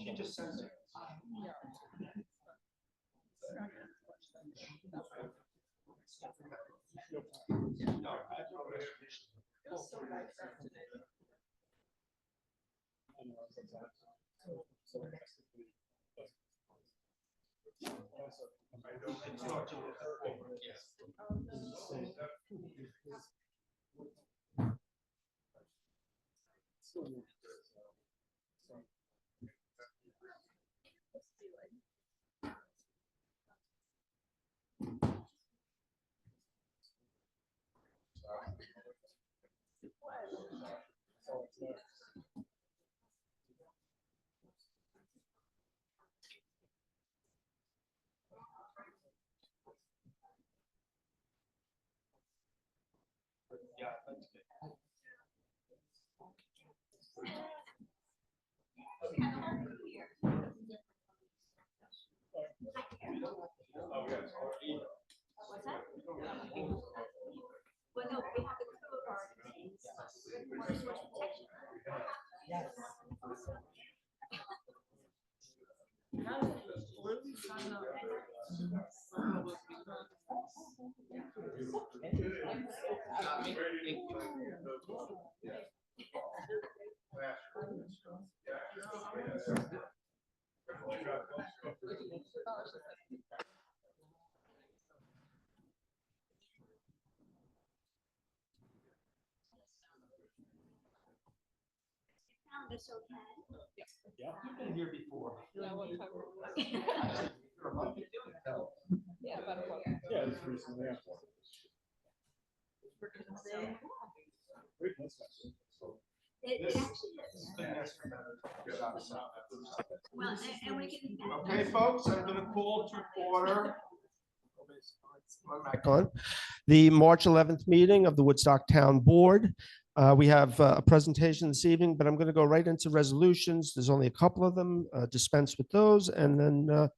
She just sends it. Yeah, that's good. What's that? Well, no, we have the code already. Water source protection. Yes. Found this okay. Yeah, you've been here before. Yeah, about a month. Yeah, it's recently. It actually is. Well, and we can. Okay, folks, I'm going to call to order. Back on the March 11th meeting of the Woodstock Town Board. We have a presentation this evening, but I'm going to go right into resolutions. There's only a couple of them. Dispense with those, and then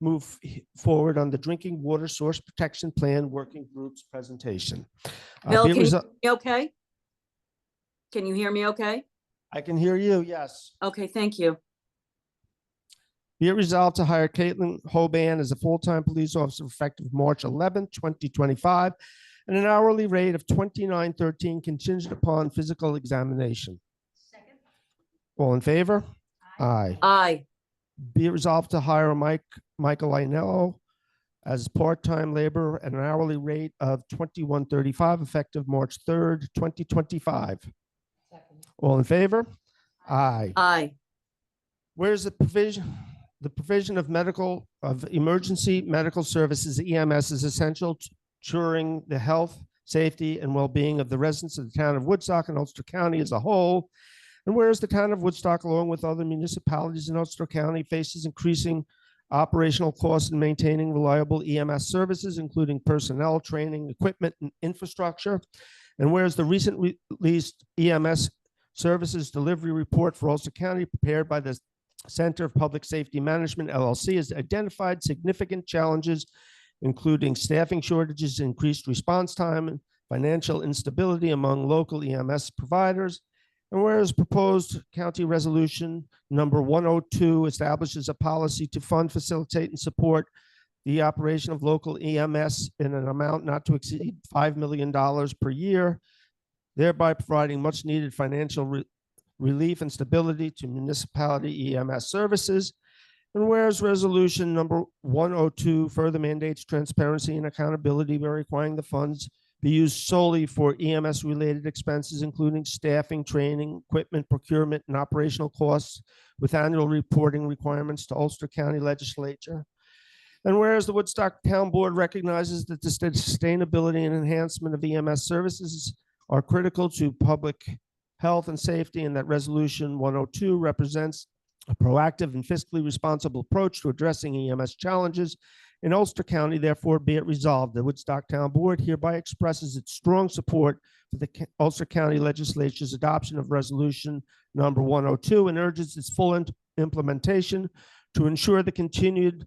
move forward on the Drinking Water Source Protection Plan Working Group's presentation. Bill, can you hear me okay? Can you hear me okay? I can hear you, yes. Okay, thank you. Be it resolved to hire Caitlin Hoban as a full-time police officer effective March 11th, 2025, at an hourly rate of $29.13 contingent upon physical examination. Second. All in favor? Aye. Aye. Be it resolved to hire Michael Ainello as part-time laborer at an hourly rate of $21.35 effective March 3rd, 2025. Second. All in favor? Aye. Aye. Where's the provision of emergency medical services, EMS, is essential to ensuring the health, safety, and well-being of the residents of the town of Woodstock and Ulster County as a whole. And whereas the town of Woodstock, along with other municipalities in Ulster County, faces increasing operational costs in maintaining reliable EMS services, including personnel, training, equipment, and infrastructure. And whereas the recent released EMS services delivery report for Ulster County, prepared by the Center of Public Safety Management, LLC, has identified significant challenges, including staffing shortages, increased response time, and financial instability among local EMS providers. And whereas proposed county resolution number 102 establishes a policy to fund, facilitate, and support the operation of local EMS in an amount not to exceed $5 million per year, thereby providing much needed financial relief and stability to municipality EMS services. And whereas resolution number 102 further mandates transparency and accountability by requiring the funds be used solely for EMS related expenses, including staffing, training, equipment, procurement, and operational costs, with annual reporting requirements to Ulster County Legislature. And whereas the Woodstock Town Board recognizes that the sustainability and enhancement of EMS services are critical to public health and safety, and that resolution 102 represents a proactive and fiscally responsible approach to addressing EMS challenges in Ulster County, therefore be it resolved, the Woodstock Town Board hereby expresses its strong support for the Ulster County Legislature's adoption of resolution number 102 and urges its full implementation To ensure the continued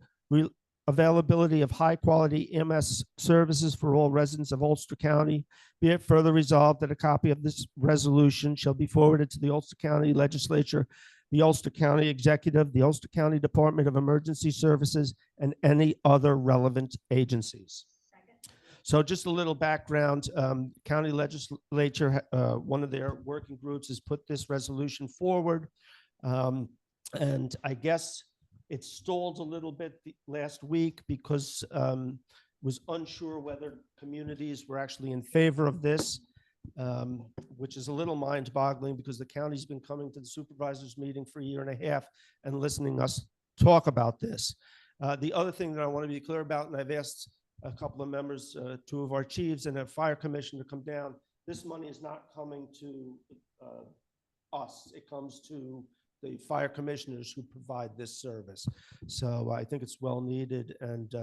availability of high-quality EMS services for all residents of Ulster County, be it further resolved that a copy of this resolution shall be forwarded to the Ulster County Legislature, the Ulster County Executive, the Ulster County Department of Emergency Services, and any other relevant agencies. So just a little background, county legislature, one of their working groups has put this resolution forward. And I guess it stalled a little bit last week because was unsure whether communities were actually in favor of this, which is a little mind-boggling because the county's been coming to the supervisors meeting for a year and a half and listening to us talk about this. The other thing that I want to be clear about, and I've asked a couple of members, two of our chiefs and a fire commission to come down, this money is not coming to us. It comes to the fire commissioners who provide this service. So I think it's well needed, and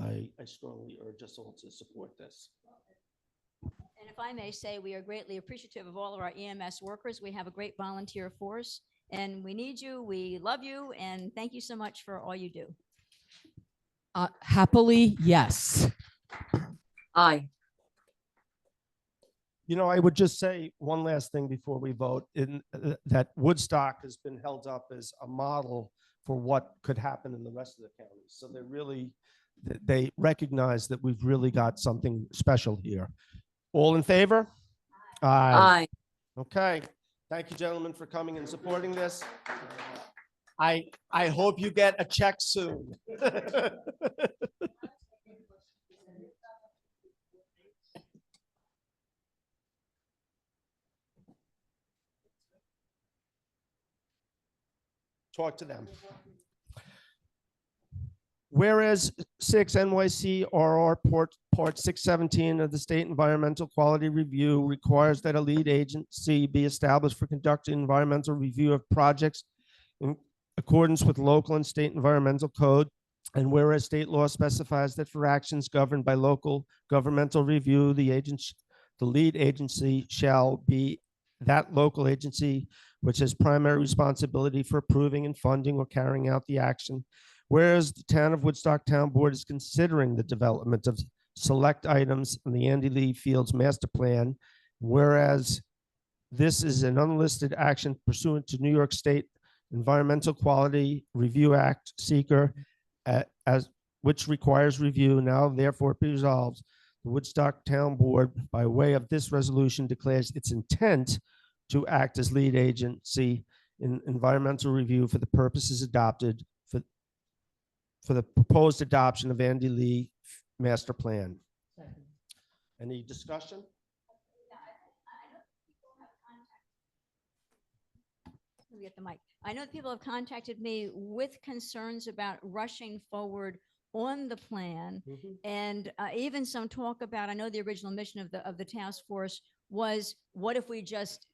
I strongly urge us all to support this. And if I may say, we are greatly appreciative of all of our EMS workers. We have a great volunteer force, and we need you. We love you, and thank you so much for all you do. Happily, yes. Aye. You know, I would just say one last thing before we vote, that Woodstock has been held up as a model for what could happen in the rest of the counties. So they recognize that we've really got something special here. All in favor? Aye. Okay. Thank you, gentlemen, for coming and supporting this. I hope you get a check soon. Talk to them. Whereas 6 NYC RR Part 617 of the State Environmental Quality Review requires that a lead agency be established for conducting environmental review of projects in accordance with local and state environmental code. And whereas state law specifies that for actions governed by local governmental review, the lead agency shall be that local agency which has primary responsibility for approving and funding or carrying out the action. Whereas the Town of Woodstock Town Board is considering the development of select items in the Andy Lee Fields Master Plan, whereas this is an unlisted action pursuant to New York State Environmental Quality Review Act seeker, which requires review, now therefore be resolved, the Woodstock Town Board, by way of this resolution, declares its intent to act as lead agency in environmental review for the purposes adopted for the proposed adoption of Andy Lee Master Plan. Any discussion? Let me get the mic. I know that people have contacted me with concerns about rushing forward on the plan, and even some talk about, I know the original mission of the task force was, what if we just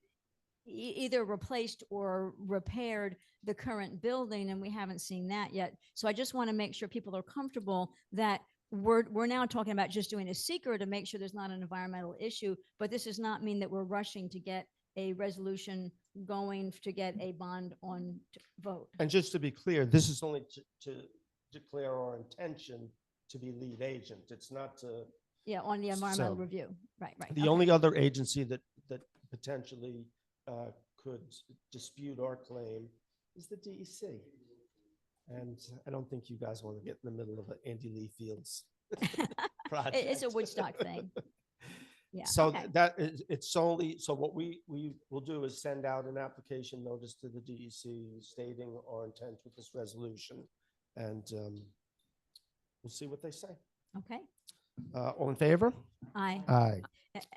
either replaced or repaired the current building, and we haven't seen that yet. So I just want to make sure people are comfortable that we're now talking about just doing a seeker to make sure there's not an environmental issue, but this does not mean that we're rushing to get a resolution going to get a bond on vote. And just to be clear, this is only to declare our intention to be lead agent. It's not to. Yeah, on the environmental review. Right. The only other agency that potentially could dispute our claim is the DEC. And I don't think you guys want to get in the middle of an Andy Lee Fields project. It's a Woodstock thing. Yeah. So okay. that is, it's solely, so what we will do is send out an application notice to the DEC stating our intent with this resolution. And we'll see what they say. Okay. All in favor? Aye. Aye.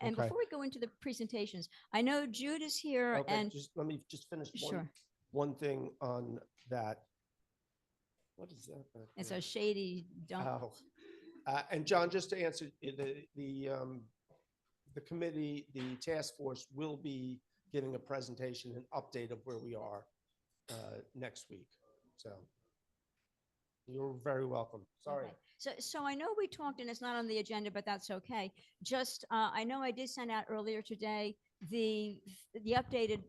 And Okay. before we go into the presentations, I know Jude is here Okay, and let me just finish sure. one thing on that. What is that? back It's there? a shady dump. Oh. And John, just to answer, the committee, the task force will be giving a presentation, an update of where we are next week. So you're very welcome. Sorry. Okay. So I know we talked, and it's not on the agenda, but that's okay. Just, I know I did send out earlier today the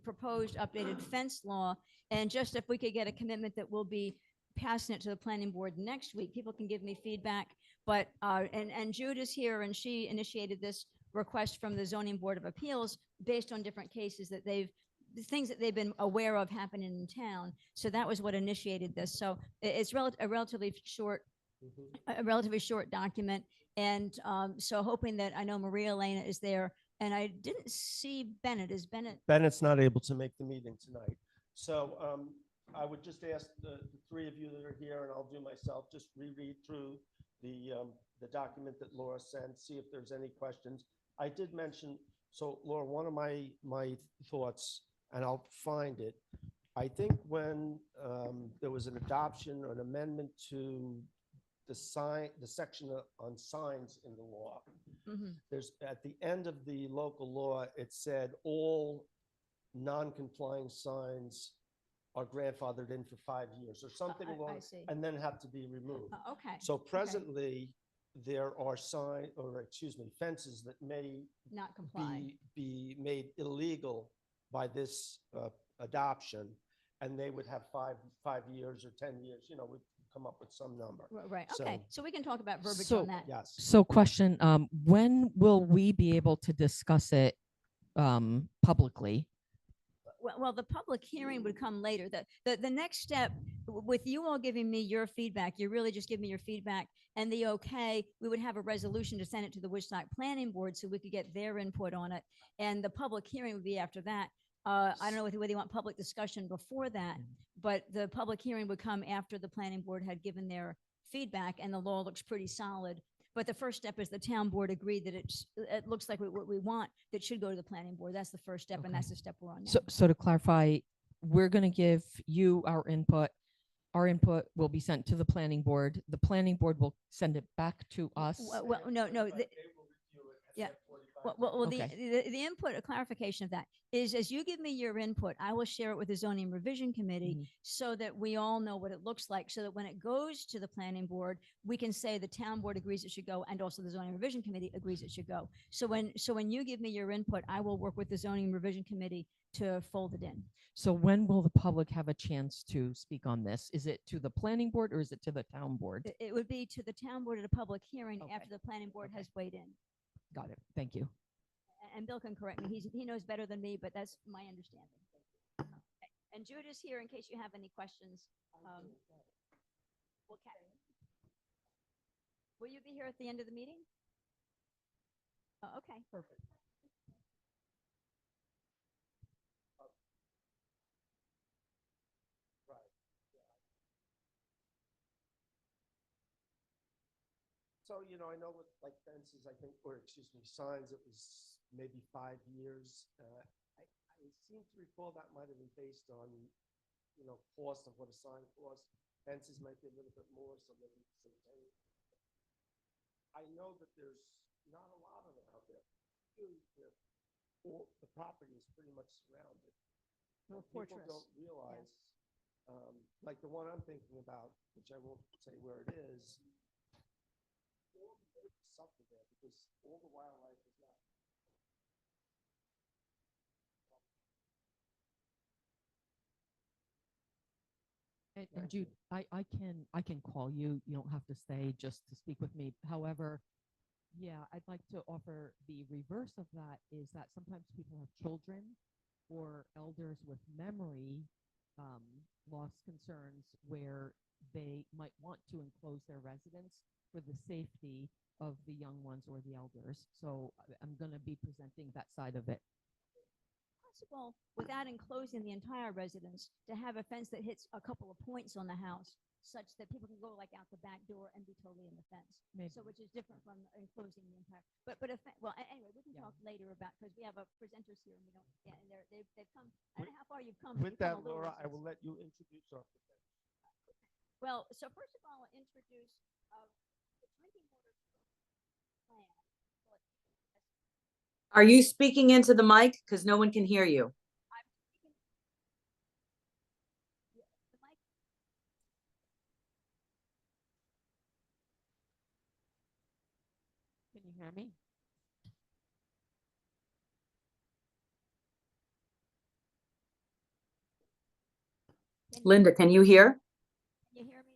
proposed updated fence law, and just if we could get a commitment that we'll be passing it to the planning board next week. People can give me feedback, but, and Jude is here and she initiated this request from the zoning board of appeals based on different cases that the things that they've been aware of happening in town. So that was what initiated this. So it's a relatively short, a relatively short document. And so hoping that, I know Maria Elena is there, and I didn't see Bennett. Is Bennett? Bennett's not able to make the meeting tonight. So I would just ask the three of you that are here, and I'll do myself, just reread through the document that Laura sent, see if there's any questions. I did mention, so Laura, one of my thoughts, and I'll find it. I think when there was an adoption or an amendment to the section on signs in the law, there's at the end of the local law, it said all non-complying signs are grandfathered in for 5 years or something I along, see. and then have to be removed. Okay. So presently, there are fences that may Not comply. be made illegal by this adoption, and they would have 5 years or 10 years, we'd come up with some number. Right. Okay. So we can talk about verbiage So- on that. Yes. So question, when will we be able to discuss it publicly? Well, the public hearing would come later. The next step, with you all giving me your feedback, you really just give me your feedback and the okay, we would have a resolution to send it to the Woodstock Planning Board so we could get their input on it. And the public hearing would be after that. I don't know whether you want public discussion before that, but the public hearing would come after the planning board had given their feedback and the law looks pretty solid. But the first step is the town board agreed that it looks like what we want, that should go to the planning board. That's the first step, and Okay. that's the step we're on now. So to clarify, we're going to give you our input. Our input will be sent to the planning board. The planning board will send it back to us. Well, no, yeah. Well, Okay. the input, a clarification of that is, as you give me your input, I will share it with the zoning revision committee Mhm. so that we all know what it looks like, so that when it goes to the planning board, we can say the town board agrees it should go, and also the zoning revision committee agrees it should go. So when you give me your input, I will work with the zoning revision committee to fold it in. So when will the public have a chance to speak on this? Is it to the planning board or is it to the town board? It would be to the town board at a public hearing Okay. after the planning board Okay. has weighed in. Got it. Thank you. And Bill can correct me. He knows better than me, but that's my understanding. Okay. And Jude is here in case you have any questions. Well, will you be here at the end of the meeting? Oh, okay. Perfect. So, I know with like fences, I think, or excuse me, signs, it was maybe 5 years. I seem to recall that might have been based on, cost of what a sign costs. Fences might be a little bit more, so maybe some change. I know that there's not a lot of them out there. The property is pretty much surrounded. Little People fortress. don't realize, like the one I'm thinking about, which I won't say where it is, all the dirt is something there because all the wildlife is not. And Jude, I can call you. You don't have to stay just to speak with me. However, yeah, I'd like to offer the reverse of that is that sometimes people have children or elders with memory loss concerns where they might want to enclose their residence for the safety of the young ones or the elders. So I'm going to be presenting that side of it. Possible, without enclosing the entire residence, to have a fence that hits a couple of points on the house such that people can go like out the back door and be totally in the fence. Maybe. So which is different from enclosing the entire, anyway, we can Yeah. talk later about, because we have presenters here and we don't, yeah, and they've come, I don't know how far you've come. but With you've come that, a little Laura, I distance. will let you introduce our presenter. Well, so first of all, I'll introduce the drinking water plan. Are you speaking into the mic? Because no one can hear you. I'm speaking. Yeah, the mic. Can you hear me? Linda, can you hear? Can you hear me?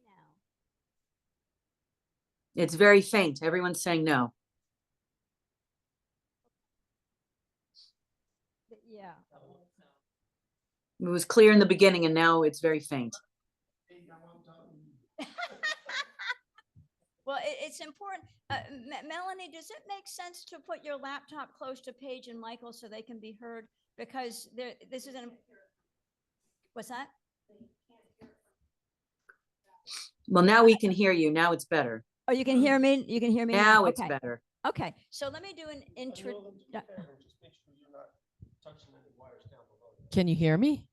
It's very faint. Everyone's saying no. Yeah. It was clear in the beginning and now it's very faint. Well, it's important. Melanie, does it make sense to put your laptop close to Paige and Michael so they can be heard? Because this is what's that? Well, now we can hear you. Now it's better. Oh, you can hear me? You can hear me now? Now it's Okay. better. Okay, so let me do an intro. Can you hear me?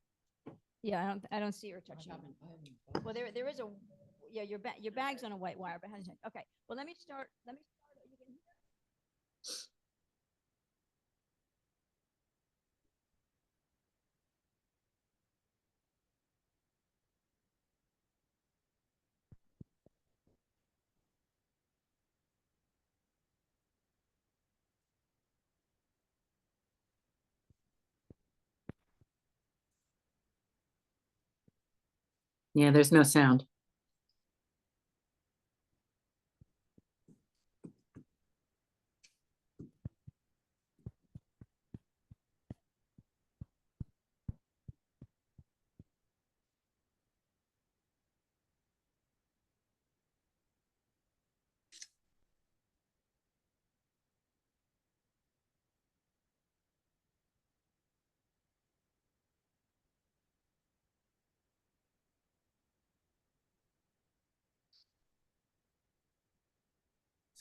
Yeah, I don't see her touching. Well, there is a, yeah, your bag's on a white wire behind you. Okay, well, let me start. You can- Yeah, there's no sound.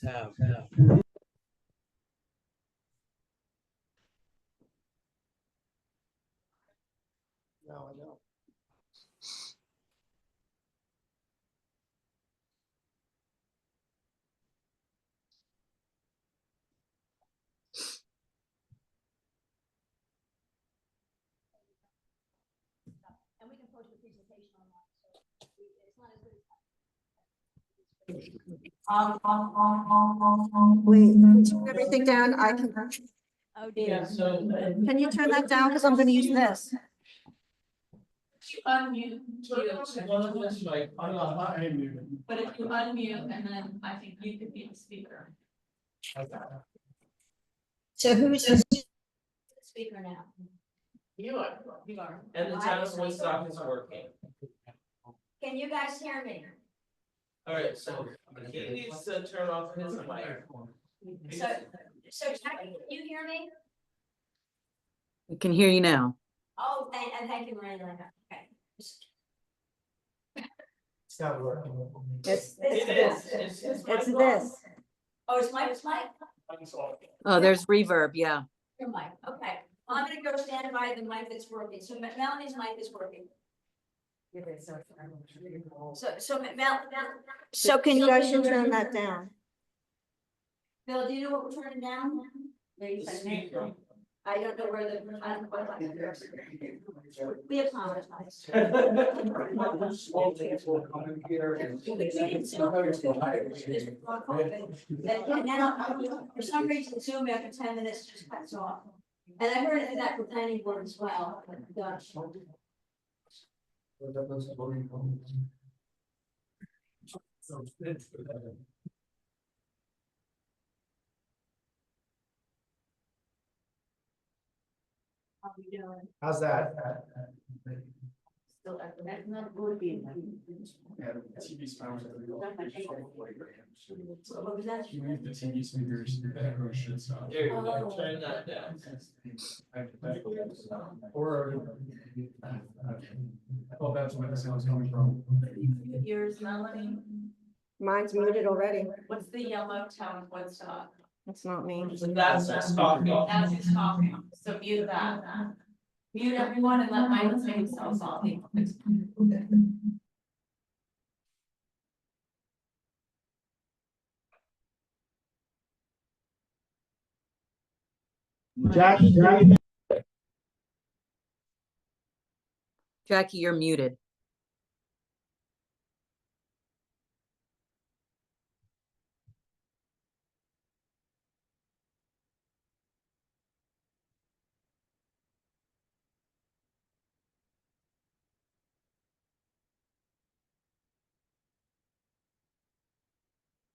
No, I don't. And we can post the presentation online, so it's not as good as. Wait, can we turn everything down? I can, Oh, dear. can you turn that down? Because I'm gonna use this. Unmute but if you unmute and then I think you could be the speaker. So who's the speaker now? You are. And the town of Woodstock is working. Can you guys hear me? All right, so he needs to turn off his mic. So Jackie, can you hear me? We can hear you now. Oh, thank you, Miranda. Okay. It's this. It is. It's his It's mic this. Oh, it's Mike's mic? Oh, there's reverb. Yeah. Your mic, okay. I'm gonna go stand by the mic that's working. So Melanie's mic is working. So can you guys should turn that down? Bill, do you know what we're turning down? The speaker. I don't know where the, I don't know. We apologize. And now, for some reason, Zoom after 10 minutes just cuts off. And I heard it that for planning board as well. Gosh. How we doing? How's that? Still that would be. What was that? The TV speakers, everyone should stop. There you go, turn that down. Or. Oh, that's where the sound's coming from. Yours, Melanie. Mine's muted already. What's the yellow town of Woodstock? That's not me. That's just talking. That's just talking. So mute that. Mute everyone and let mine say themselves all. Jackie, Jackie, you're muted.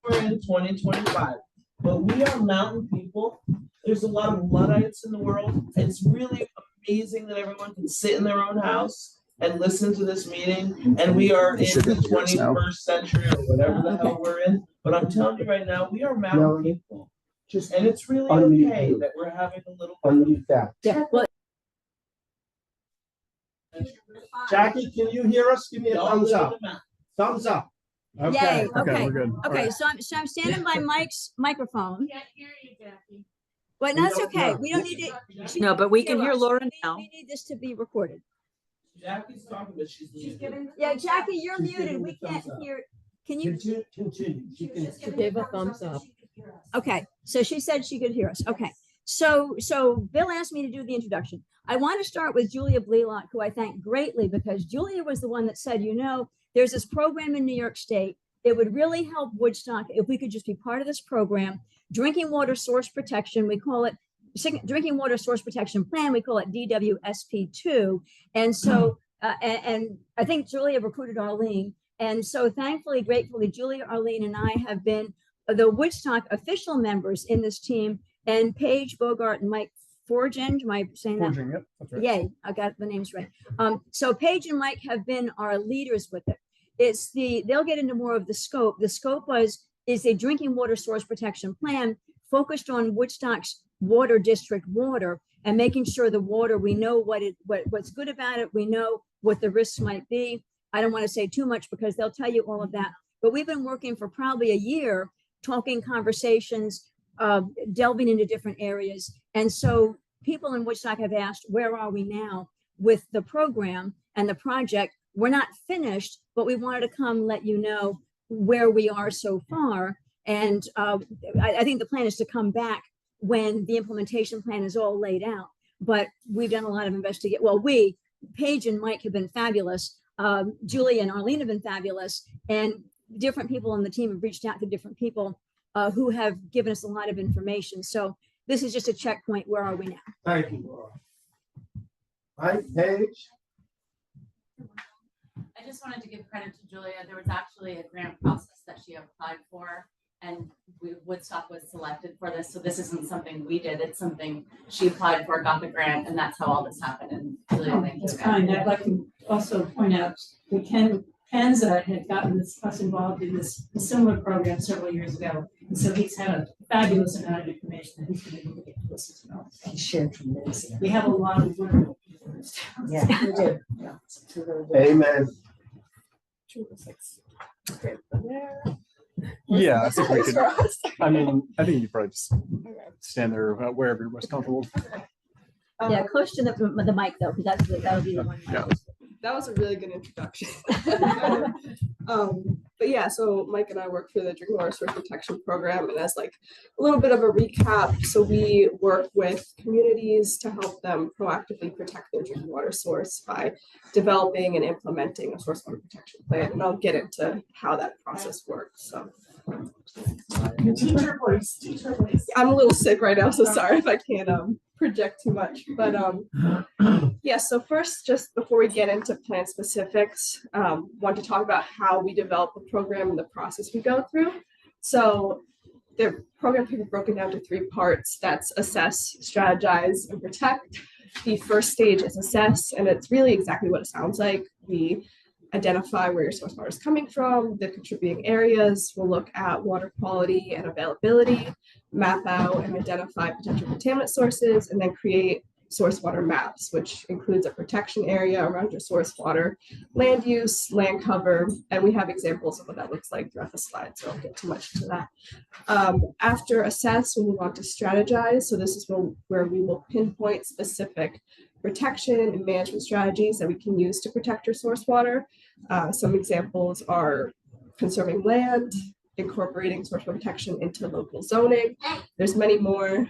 we're in 2025, but we are mountain people. There's a lot of Luddites in the world. It's really amazing that everyone can sit in their own house and listen to this meeting. And we are in the 21st century or whatever the hell we're in. But I'm telling you right now, we are mountain people. And it's really okay that we're having a little bit. Yeah, well, Jackie, can you hear us? Give me a thumbs up. Thumbs up. Yay, okay, we're good. All okay, right. so I'm standing by Mike's microphone, Can't hear you, Jackie. but We that's don't okay, know. we don't need it. she no, but we can hear us. Laura We now. need this to be recorded. Jackie's talking, but she's muted. Yeah, Jackie, you're She's muted, giving we the can't thumbs up. hear, can you? Continue. You can- She gave a thumbs up. Okay, so she said she could hear us. Okay. So Bill asked me to do the introduction. I want to start with Julia Blelock, who I thank greatly because Julia was the one that said, you know, there's this program in New York State. It would really help Woodstock if we could just be part of this program. Drinking water source protection, we call it Drinking Water Source Protection Plan. We call it DWSP2. And so, and I think Julia recruited Arlene. And so thankfully, gratefully, Julia, Arlene, and I have been the Woodstock official members in this team, and Paige, Bogart, and Mike Forging, am I saying that? Forging, yep, that's right. Yay, I got the names right. So Paige and Mike have been our leaders with it. They'll get into more of the scope. The scope is a drinking water source protection plan focused on Woodstock's water district water and making sure the water, we know what's good about it. We know what the risks might be. I don't want to say too much because they'll tell you all of that, but we've been working for probably a year, talking conversations, delving into different areas. And so people in Woodstock have asked, where are we now with the program and the project? We're not finished, but we wanted to come let you know where we are so far. And I think the plan is to come back when the implementation plan is all laid out. But we've done a lot of investigation. Well, Paige and Mike have been fabulous. Julie and Arlene have been fabulous. And different people on the team have reached out to different people who have given us a lot of information. So this is just a checkpoint. Where are we now? Thank you, Laura. Hi, Paige. I just wanted to give credit to Julia. There was actually a grant process that she applied for, and Woodstock was selected for this. So this isn't something we did. It's something she applied for, got the grant, and that's how all this happened. And Julia, thank you. That's again. kind. I'd like to also point out that Ken Panza had gotten us involved in this similar program several years ago. And so he's had a fabulous amount of information that he's been able to get to us as well. He shared tremendously. We have a lot of wonderful people in this town. Yeah, we do. Yeah. Amen. Yeah, I think we could. I mean, I think you probably just stand there wherever you're most comfortable. Yeah, close to the mic though, because that'll be the one. Yeah. That was a really good introduction. But yeah, so Mike and I work for the Drinking Water Source Protection Program, and as like a little bit of a recap, so we work with communities to help them proactively protect their drinking water source by developing and implementing a source water protection plan, and I'll get into how that process works. So Teacher voice. I'm a little sick right now, so sorry if I can't project too much, but yeah, so first, just before we get into plan specifics, want to talk about how we develop a program and the process we go through. So the program can be broken down to 3 parts. That's assess, strategize, and protect. The first stage is assess, and it's really exactly what it sounds like. We identify where your source water is coming from, the contributing areas. We'll look at water quality and availability, map out and identify potential contaminant sources, and then create source water maps, which includes a protection area around your source water, land use, land cover, and we have examples of what that looks like throughout the slide, so I won't get too much into that. After assess, we move on to strategize. So this is where we will pinpoint specific protection and management strategies that we can use to protect your source water. Some examples are conserving land, incorporating source water protection into local zoning. There's many more.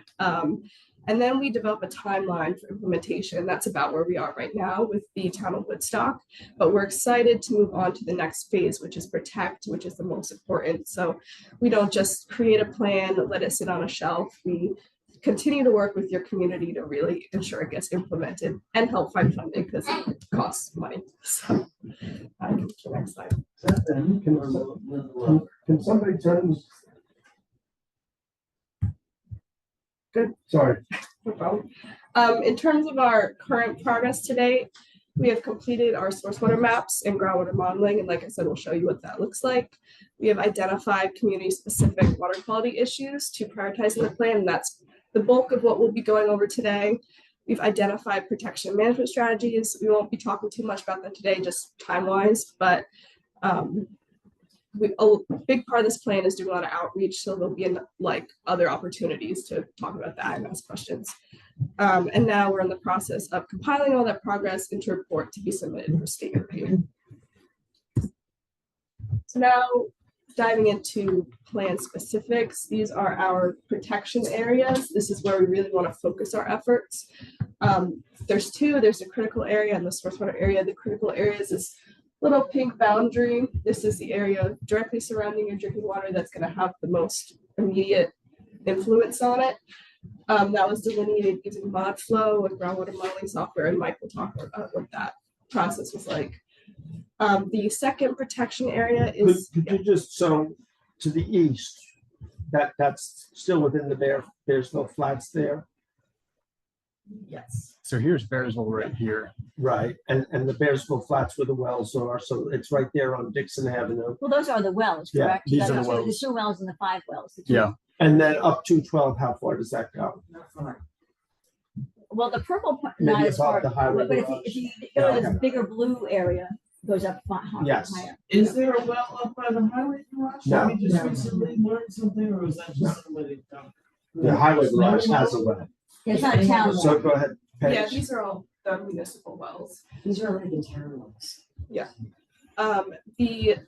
And then we develop a timeline for implementation. That's about where we are right now with the town of Woodstock. But we're excited to move on to the next phase, which is protect, which is the most important. So we don't just create a plan, let it sit on a shelf. We continue to work with your community to really ensure it gets implemented and help find funding because it costs money. So the next slide. Can somebody turn Sorry. No problem. In terms of our current progress today, we have completed our source water maps and groundwater modeling, and like I said, we'll show you what that looks like. We have identified community-specific water quality issues to prioritize in the plan, and that's the bulk of what we'll be going over today. We've identified protection management strategies. We won't be talking too much about them today, just time-wise, but a big part of this plan is doing a lot of outreach, so there'll be like other opportunities to talk about that and ask questions. And now we're in the process of compiling all that progress into a report to be submitted for state review. So now diving into plan specifics, these are our protection areas. This is where we really want to focus our efforts. There's two, there's a critical area and the source water area. The critical area is this little pink boundary. This is the area directly surrounding your drinking water that's going to have the most immediate influence on it. That was delineated using ModFlow and groundwater modeling software, and Mike will talk about what that process was like. The second protection area is Could you just, so to the east, that's still within the Bearsville Flats there? Yes. So here's Bearsville right here. Right, and the Bearsville Flats where the wells are, so it's right there on Dixon Avenue. Well, those are the wells, Yeah, correct? these are the That's- wells. The 2 wells and the 5 wells. the two- Yeah. And then up to 12, how far does that go? Well, the purple part, Maybe not as above far, the highway but garage. if you go to Yeah, this okay. bigger blue area, goes up higher. Yes. Is there a well up by the highway garage? No. Did we just recently learned something, or was that just somebody? The highway garage has a well. It's not a town well. So go ahead. yeah, Paige. these are all the municipal wells. These are like the town ones. The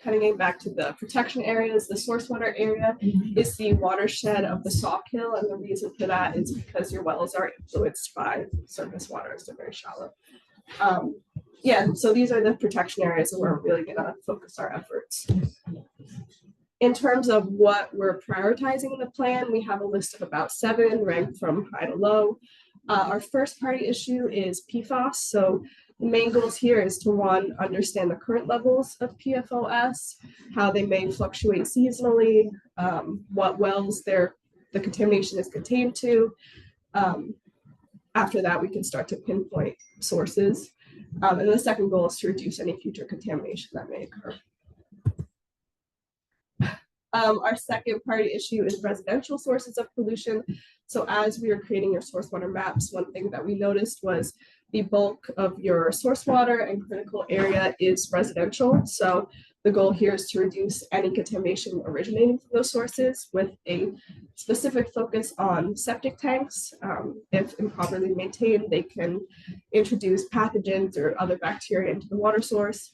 kind of getting back to the protection areas, the source water area is the watershed of the Sawkill, and the reason for that is because your wells are influenced by surface water, so very shallow. Yeah, so these are the protection areas where we're really gonna focus our efforts. In terms of what we're prioritizing in the plan, we have a list of about 7 ranked from high to low. Our first priority issue is PFAS. So the main goals here is to, one, understand the current levels of PFOS, how they may fluctuate seasonally, what wells the contamination is contained to. After that, we can start to pinpoint sources. And the second goal is to reduce any future contamination that may occur. Our second priority issue is residential sources of pollution. So as we were creating your source water maps, one thing that we noticed was the bulk of your source water and critical area is residential. So the goal here is to reduce any contamination originating from those sources with a specific focus on septic tanks. If improperly maintained, they can introduce pathogens or other bacteria into the water source.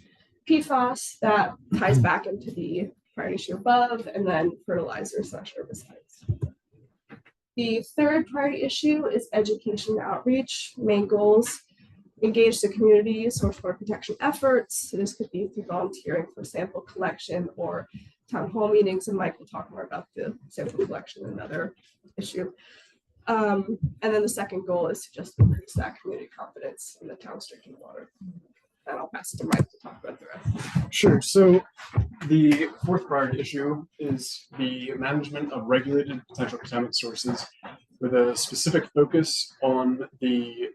PFAS, that ties back into the priority issue above, and then fertilizer/herbicides. The third priority issue is education and outreach. Main goals: engage the community, source water protection efforts. So this could be through volunteering for sample collection or town hall meetings, and Mike will talk more about the sample collection, another issue. And then the second goal is to just increase that community confidence in the town's drinking water. And I'll pass it to Mike to talk about the rest. Sure. So the fourth priority issue is the management of regulated potential contaminant sources with a specific focus on the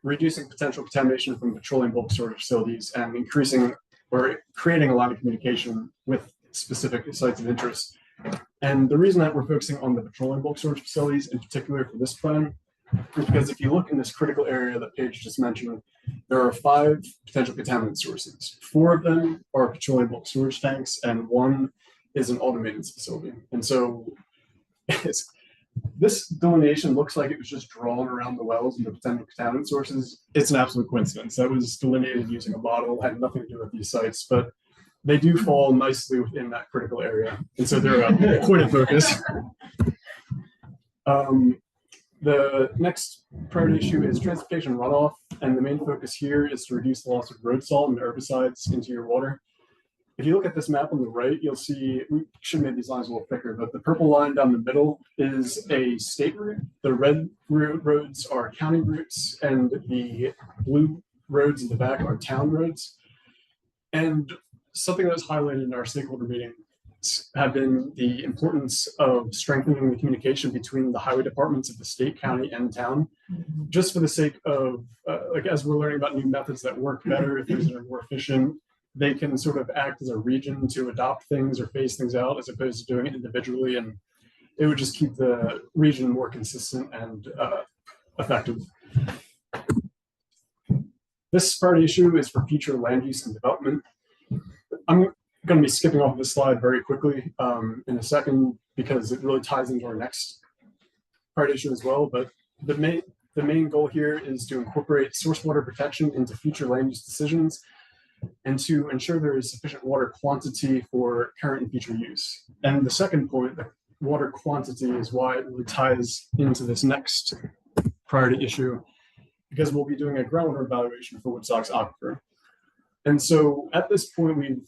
reducing potential contamination from petroleum bulk storage facilities and increasing or creating a line of communication with specific sites of interest. And the reason that we're focusing on the petroleum bulk storage facilities in particular for this plan is because if you look in this critical area that Paige just mentioned, there are 5 potential contaminant sources. 4 of them are petroleum bulk storage tanks, and 1 is an automated facility. And so this delineation looks like it was just drawn around the wells and the potential contaminant sources. It's an absolute coincidence. That was delineated using a model, had nothing to do with these sites, but they do fall nicely within that critical area. And so they're a point of focus. The next priority issue is transportation runoff, and the main focus here is to reduce the loss of road salt and herbicides into your water. If you look at this map on the right, you'll see, we should make these lines a little thicker, but the purple line down the middle is a state route. The red roads are county routes, and the blue roads in the back are town roads. And something that was highlighted in our stakeholder meeting have been the importance of strengthening the communication between the highway departments of the state, county, and town, just for the sake of, like, as we're learning about new methods that work better, things that are more efficient, they can sort of act as a region to adopt things or phase things out as opposed to doing it individually. And it would just keep the region more consistent and effective. This priority issue is for future land use and development. I'm going to be skipping off this slide very quickly in a second because it really ties into our next priority issue as well. But the main goal here is to incorporate source water protection into future land use decisions and to ensure there is sufficient water quantity for current and future use. And the second point, the water quantity, is why it really ties into this next priority issue, because we'll be doing a groundwater evaluation for Woodstock's aquifer. And so at this point,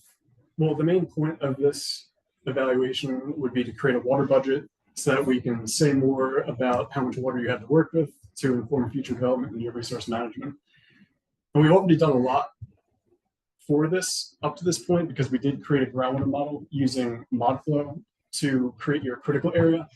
the main point of this evaluation would be to create a water budget so that we can say more about how much water you have to work with to inform future development and your resource management. And we've already done a lot for this up to this point because we did create a groundwater model using ModFlow to create your critical area.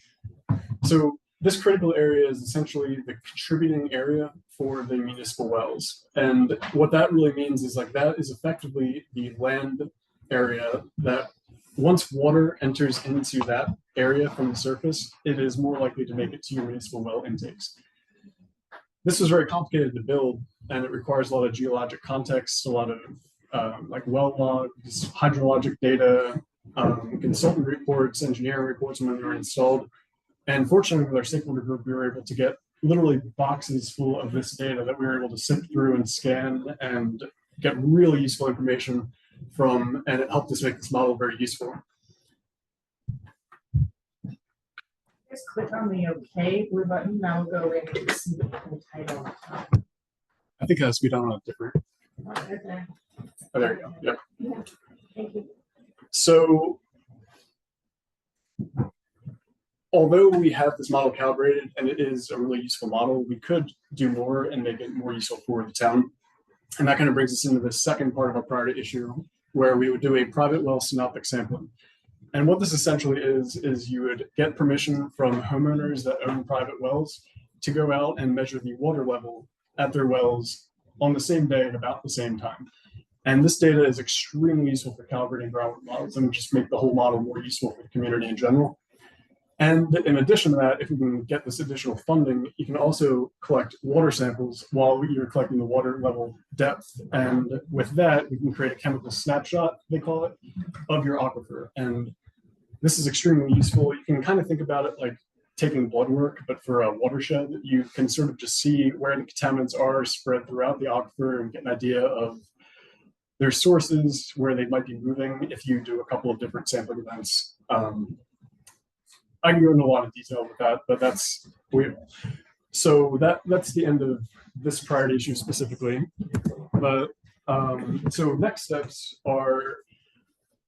So this critical area is essentially the contributing area for the municipal wells. And what that really means is like that is effectively the land area that once water enters into that area from the surface, it is more likely to make it to your municipal well intakes. This is very complicated to build and it requires a lot of geologic context, a lot of like well logs, hydrologic data, consultant reports, engineering reports when they're installed. And fortunately, with our stakeholder group, we were able to get literally boxes full of this data that we were able to sift through and scan and get really useful information from, and it helped us make this model very useful. Just click on the OK blue button. Now we'll go in and see the title. I think it has to be done on a different. Okay. Oh, there you go. Yep. Yeah. Thank you. So, although we have this model calibrated and it is a really useful model, we could do more and make it more useful for the town. And that kind of brings us into the second part of our priority issue, where we would do a private well synoptic sampling. And what this essentially is you would get permission from homeowners that own private wells to go out and measure the water level at their wells on the same day at about the same time. And this data is extremely useful for calibrating groundwater models and just make the whole model more useful for the community in general. And in addition to that, if we can get this additional funding, you can also collect water samples while you're collecting the water level depth. And with that, we can create a chemical snapshot, they call it, of your aquifer. And this is extremely useful. You can kind of think about it like taking blood work, but for a watershed. You can sort of just see where the contaminants are spread throughout the aquifer and get an idea of their sources, where they might be moving if you do a couple of different sampling events. I can go into a lot of detail with that, but that's weird. So that's the end of this priority issue specifically. But so next steps are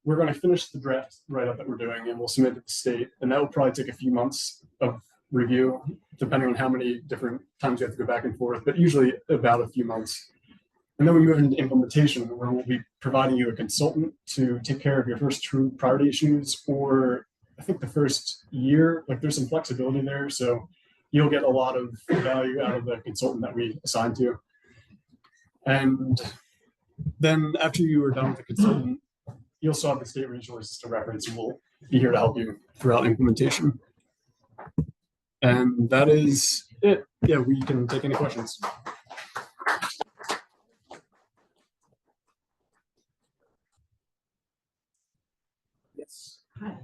we're going to finish the draft write-up that we're doing and we'll submit it to the state. And that will probably take a few months of review, depending on how many different times you have to go back and forth, but usually about a few months. And then we move into implementation, where we'll be providing you a consultant to take care of your first true priority issues for, I think, the first year. Like there's some flexibility there. So you'll get a lot of value out of the consultant that we assign to you. And then after you are done with the consultant, you'll still have the state resources to reference, and we'll be here to help you throughout implementation. And that is it. Yeah, we can take any questions. Yes. Hi,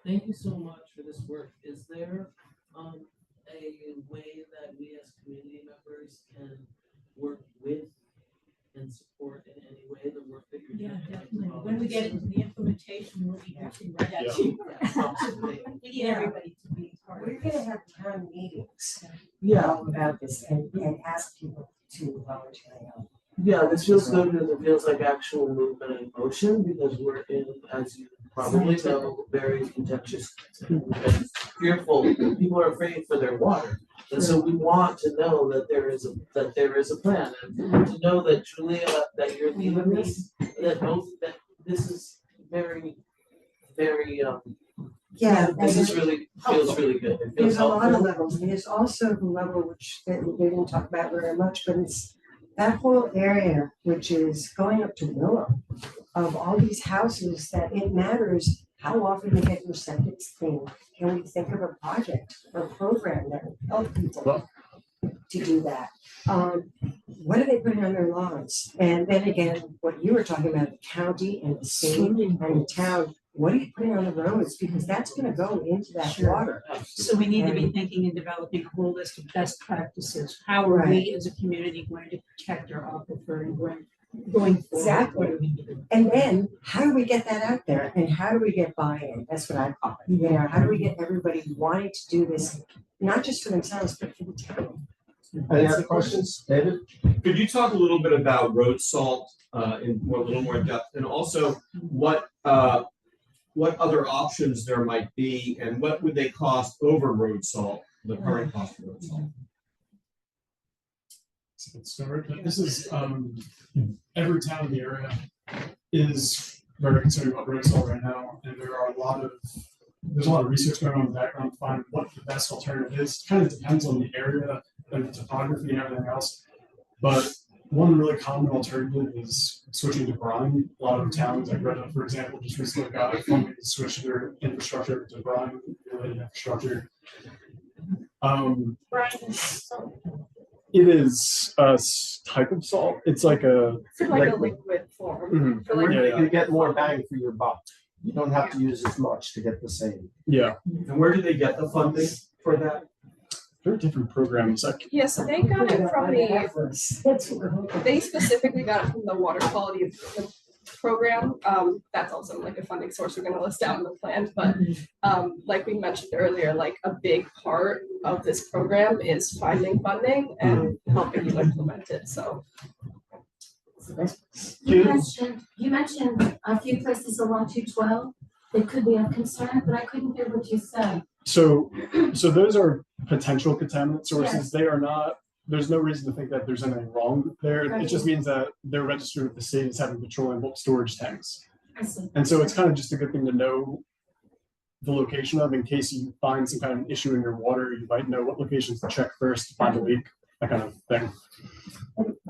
thank you so much for this work. Is there a way that we as community members can work with and support in any way the work that you're doing? Yeah, definitely. When we get into the implementation, we'll be happy right at you. We need everybody to be part of We're this. gonna have town meetings Yeah, about this and ask people to volunteer. yeah, this feels good because it feels like actual movement and motion because we're in, as you probably know, very contentious and fearful. People are afraid for their water. And so we want to know that there is a plan, and to know that Julia, that you're leading this, that this is very very, Yeah. this is really, feels really good. It feels There's a lot of helpful. levels. There's also the level which they didn't talk about very much, but it's that whole area, which is going up to Willow, of all these houses, that it matters how often you get your septic cleaned. Can we think of a project or a program that will help people to do that? What are they putting on their lawns? And then again, what you were talking about, the county and the state and the town, what are you putting on the roads? Because that's gonna go into that Sure. water. So we need to be thinking and developing a whole list of best practices. How are we as a community going to protect our aquifer and going forward? Exactly. What do we need to do? And then, how do we get that out there? And how do we get buy-in? That's what I call it. You know, how do we get everybody wanting to do this, not just for themselves, but for the town? Any other questions, David? Could you talk a little bit about road salt in a little more depth, and also what other options there might be, and what would they cost over road salt, the current cost of road salt? So this is every town in the area is very concerned about road salt right now, and there's a lot of research going on in the background to find what the best alternative is. It kind of depends on the area and the topography and everything else. But one really common alternative is switching to brine. A lot of towns, like Red Hook, for example, just recently got funding to switch their infrastructure to brine related infrastructure. It is a type of salt. It's like a liquid form. Mm-hmm. Yeah. You get more bang for your buck. You don't have to use as much to get the same. Yeah. And where do they get the funding for that? There are different programs. Like Yes, they got it from they specifically got it from the water quality improvement program. That's also like a funding source we're gonna list out in the plan, but like we mentioned earlier, like a big part of this program is finding funding and helping you implement it, so. You mentioned a few places along 212 that could be of concern, but I couldn't hear what you said. so those are potential contaminant sources. Yes. They are not, there's no reason to think that there's anything wrong there. Right. It just means that they're registered with the state as having petroleum storage tanks. I see. And so it's kind of just a good thing to know the location of, in case you find some kind of issue in your water. You might know what locations to check first to find a leak, that kind of thing.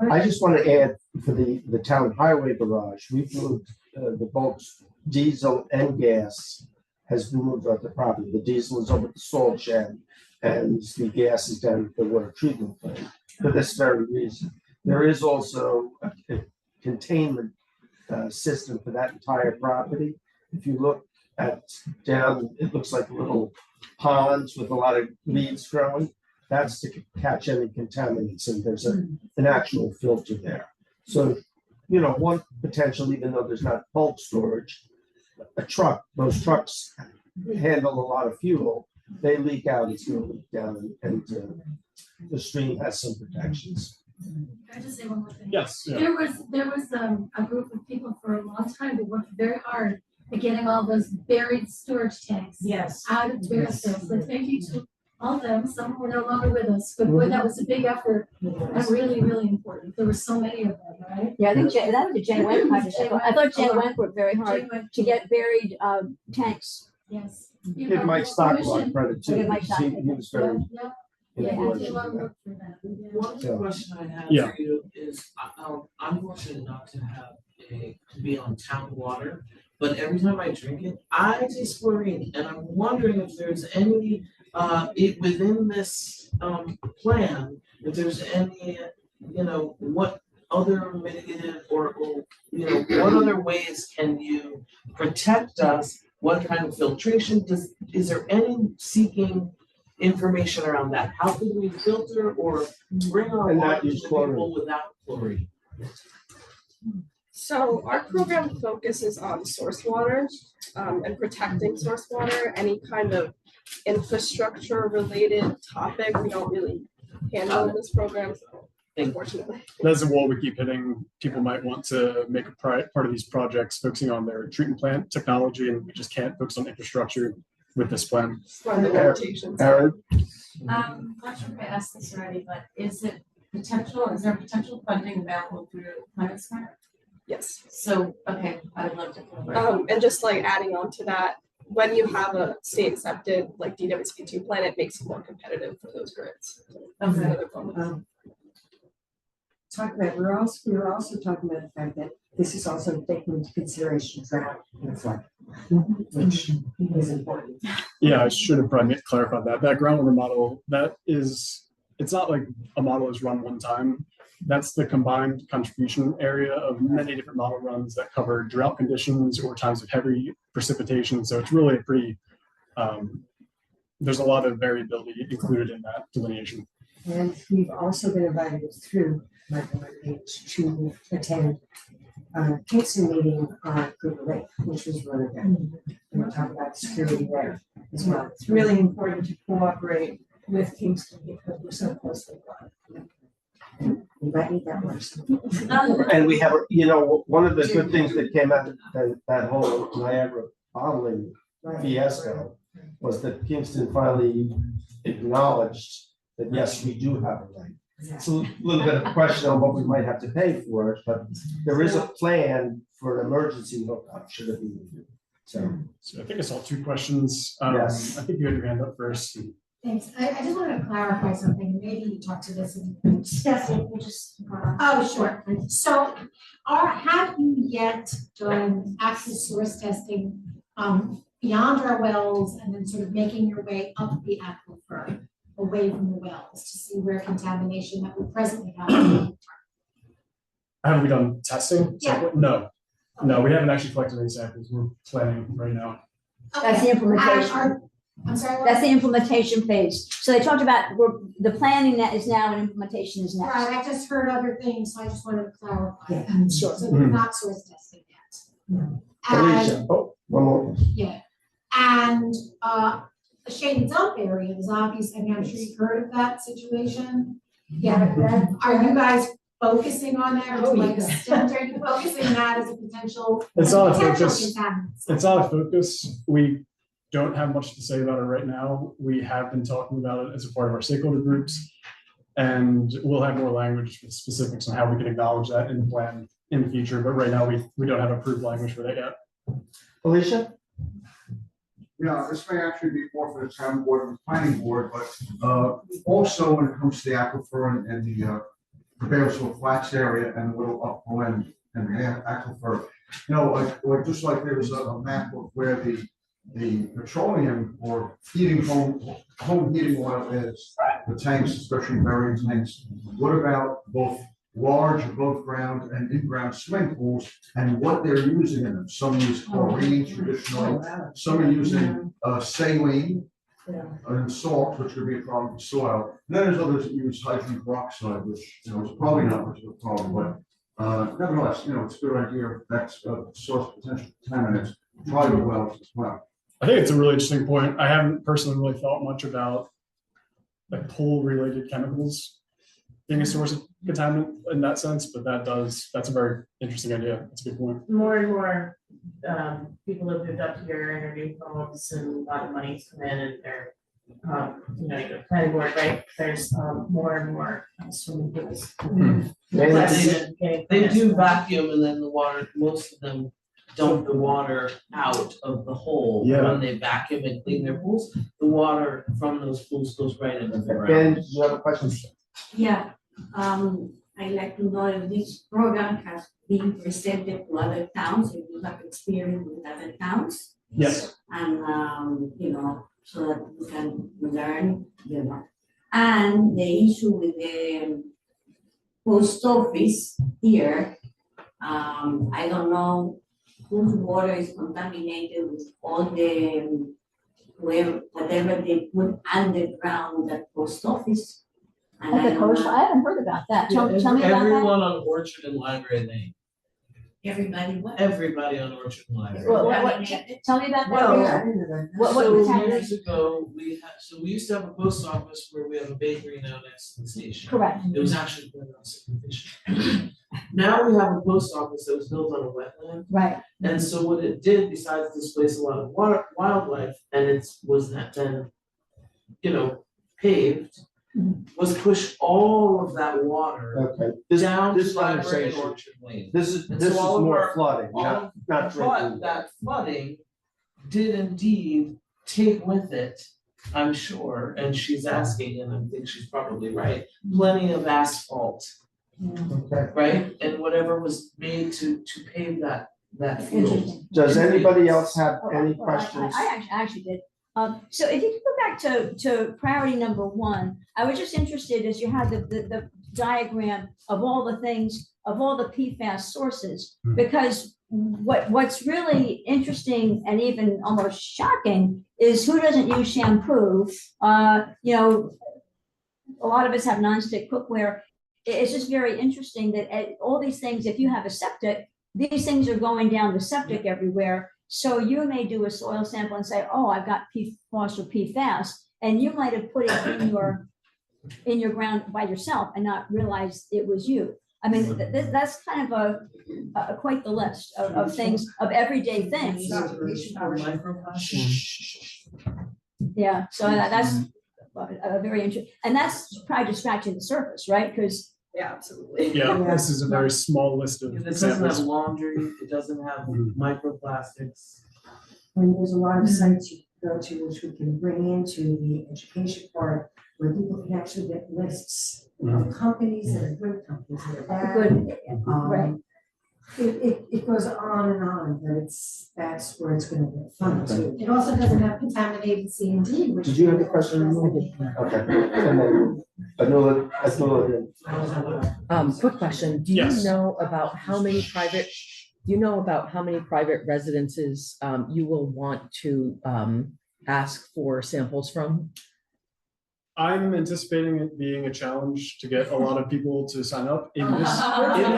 I just want to add for the town highway garage, we've moved the both diesel and gas has been moved off the property. The diesel is over at the salt shed and the gas is down at the water treatment plant for this very reason. There is also a containment system for that entire property. If you look at down, it looks like little ponds with a lot of weeds growing. That's to catch any contaminants, and there's an actual filter there. So, you know, one potential, even though there's not bulk storage, a truck, those trucks handle a lot of fuel. They leak out, it's going to leak down, and the stream has some protections. Can I just say one more thing? Yes. Yeah. There was a group of people for a long time who worked very hard at getting all those buried storage tanks out of Fairfield. So thank you to all of them. Some were no longer with us, but boy, that was a big effort and really, really important. There were so many of them, right? Yeah, I think that was the Jane Wenck project. I thought Jane Wenck worked very hard Jane Wenck. to get buried Yes. tanks. Give Mike Stock a lot of credit too. Give Mike because Stock. He was very Yeah, influential did a lot of in that. work for that. One So, question I have yeah. for you is, I'm fortunate not to to be on town water, but every time I drink it, I just worry, and I'm wondering if there's any, within this, plan, if there's any, what other mitigative or, what other ways can you protect us? What kind of filtration is there any seeking information around that? How can we filter or bring our And water not to use people chlorine. without chlorine? So our program focuses on source water and protecting source water. Any kind of infrastructure related topic, we don't really handle in this program, unfortunately. That's a wall we keep hitting. People might want to make a part of these projects focusing on their treatment plant technology, and we just can't focus on infrastructure with this plan. One of the limitations. Aaron? Not sure if I asked this already, but is there potential funding available through Climate Smart? Yes. So, okay, I would love to. And just like adding on to that, when you have a state accepted like DWCP2 plan, it makes it more competitive for those grids. That's another problem. Talk about, we were also talking about the fact that this is also taking into consideration drought and flood, which is important. Yeah, I should have probably clarified that. That groundwater model, it's not like a model is run one time. That's the combined contribution area of many different model runs that cover drought conditions or times of heavy precipitation. So it's really a pretty, there's a lot of variability included in that delineation. And we've also been invited through Michael H to attend Kingston meeting on Google Lake, which was really good. And we'll talk about security there as well. It's really important to cooperate with Kingston because we're so closely aligned. Invite me that works. And we have, one of the good things that came out of that whole Niagara bottling fiasco was that Kingston finally acknowledged that, yes, we do have a right. It's a little bit of a question on what we might have to pay for it, but there is a plan for an emergency hookup should it be needed. So I think I saw two questions. Yes. I think you had your hand up first. Thanks. I just wanted to clarify something. Maybe you talked to this and Stephanie, you just. Oh, sure. So have you yet done active source testing beyond our wells and then sort of making your way up the aquifer away from the wells to see where contamination that we presently have? Have we done testing? Yeah. No, we haven't actually collected any samples. We're planning right now. That's the implementation. I'm sorry. That's the implementation phase. So they talked about the planning that is now and implementation is next. Right, I just heard other things, so I just wanted to clarify. Yeah. Sure. So we're not source testing yet. Alicia, one more. Yeah, and the shade and dump area is obvious, I mean, I'm sure you've heard of that situation. Yeah, are you guys focusing on that, or to what extent are you focusing that as a potential? It's not a potential focus. contaminant? It's not a focus. We don't have much to say about it right now. We have been talking about it as a part of our stakeholder groups, and we'll have more language with specifics on how we can acknowledge that in the plan in the future. But right now, we don't have approved language for that yet. Alicia? Yeah, this may actually be more for the town board and the planning board, but also when it comes to the aquifer and the Bearsville Flats area and the little upland and the aquifer, like just like there's a map of where the petroleum or heating home heating oil is, the tanks, especially burying tanks. What about both large above ground and in-ground swimming pools and what they're using in them? Some use chlorine traditionally, some are using saline and salt, which could be a problem for soil. And then there's others that use hydrogen peroxide, which is probably not much of a problem, but nevertheless, it's a good idea. That's a source of potential contaminants. Private wells as well. I think it's a really interesting point. I haven't personally really thought much about like pool-related chemicals being a source of contaminant in that sense, but that's a very interesting idea. That's a good point. More and more people have moved up here in their new homes and a lot of money's come in and they're, you go to planning board, right? There's more and more swimming pools. They do vacuum and then the water, most of them dump the water out of the hole. Yeah. When they vacuum and clean their pools, the water from those pools goes right into the ground. Ben, you have a question? Yeah, I'd like to know if this program has been presented to other towns, if you have experience with other towns. Yes. And, so that we can learn, And the issue with the post office here, I don't know whose water is contaminated with all the, whatever they put underground at post office. And At I the don't coast, know. I haven't heard about that. Tell me about that. Everyone on Orchard and Library Lane. Everybody what? Everybody on Orchard and Library. Tell me about that. Well, What so happened? years ago, we used to have a post office where we have a bakery now next to the station. Correct. It was actually put on supervision. Now we have a post office that was built on a wetland. Right. And so what it did, besides displace a lot of wildlife, and it was that then, paved, was push all of that water Okay. down This to Library and conversation, Orchard Lane. this is And so all of more our- flooding, all not, of- not drinking. But that flooding did indeed take with it, I'm sure, and she's asking, and I think she's probably right, plenty of asphalt, Okay. right? And whatever was made to pave that field. Does anybody else have any Well, I questions? actually did. So if you could go back to priority number one, I was just interested as you had the diagram of all the things, of all the PFAS sources, because what's really interesting and even almost shocking is who doesn't use shampoo? You know, a lot of us have nonstick cookware. It's just very interesting that all these things, if you have a septic, these things are going down the septic everywhere. So you may do a soil sample and say, oh, I've got PFAS or PFAS, and you might have put it in your ground by yourself and not realize it was you. I mean, that's kind of a quite the list of things, of everyday things. Yeah, so that's a very interesting, and that's probably just scratching the surface, right? Because Yeah, absolutely. Yeah, this is a very small list of It doesn't have examples. laundry, it doesn't have microplastics. And there's a lot of sites you can go to, which we can bring into the education part, where people can actually get lists of companies that are good, companies that are bad. good, right? It goes on, but that's where it's gonna get fun too. It also doesn't have contaminated C and D, which. Did you have a question? Okay. And then Anula. Quick question. Do you know about how many private, residences you will want to ask for samples from? I'm anticipating it being a challenge to get a lot of people to sign up in this community.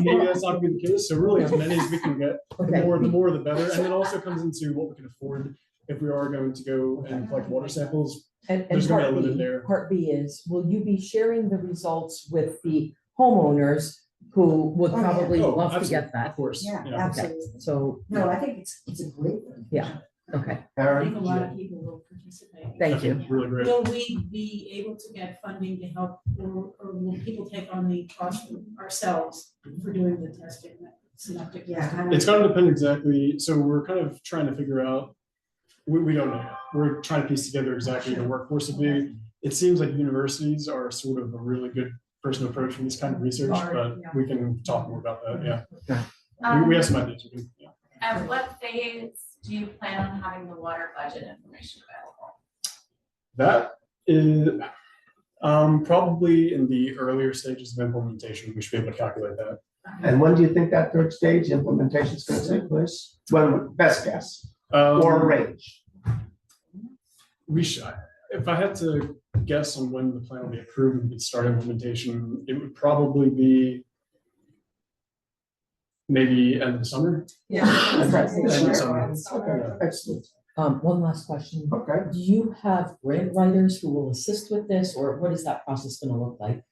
Maybe that's not gonna be the case. So really, as many as we can get, the more the better. And it also comes into what we can afford if we are going to go and collect water samples. And There's gonna be a part limit B, there. part B is, will you be sharing the results with the homeowners who would probably love to get that? Of course. Yeah, Okay, absolutely. so, No, I think it's a great thing. yeah, okay, I think a lot of people will participate. thank you. Really great. Will we be able to get funding to help, or will people take on the cost ourselves for doing the testing, synoptic testing? It's gonna depend exactly, so we're kind of trying to figure out, we don't know yet. We're trying to piece together exactly the workforce will be. It seems like universities are sort of a really good person to approach for this kind of research, but we can talk more about that, yeah. We have some ideas, yeah. At what phase do you plan on having the water budget information available? That is probably in the earlier stages of implementation. We should be able to calculate that. And when do you think that third stage implementation is gonna take place? When, best guess, or range? We should, if I had to guess on when the plan will be approved and we could start implementation, it would probably be maybe end of the summer. Yeah. End of summer. Excellent. One last question. Okay. Do you have grant writers who will assist with this, or what is that process gonna look like?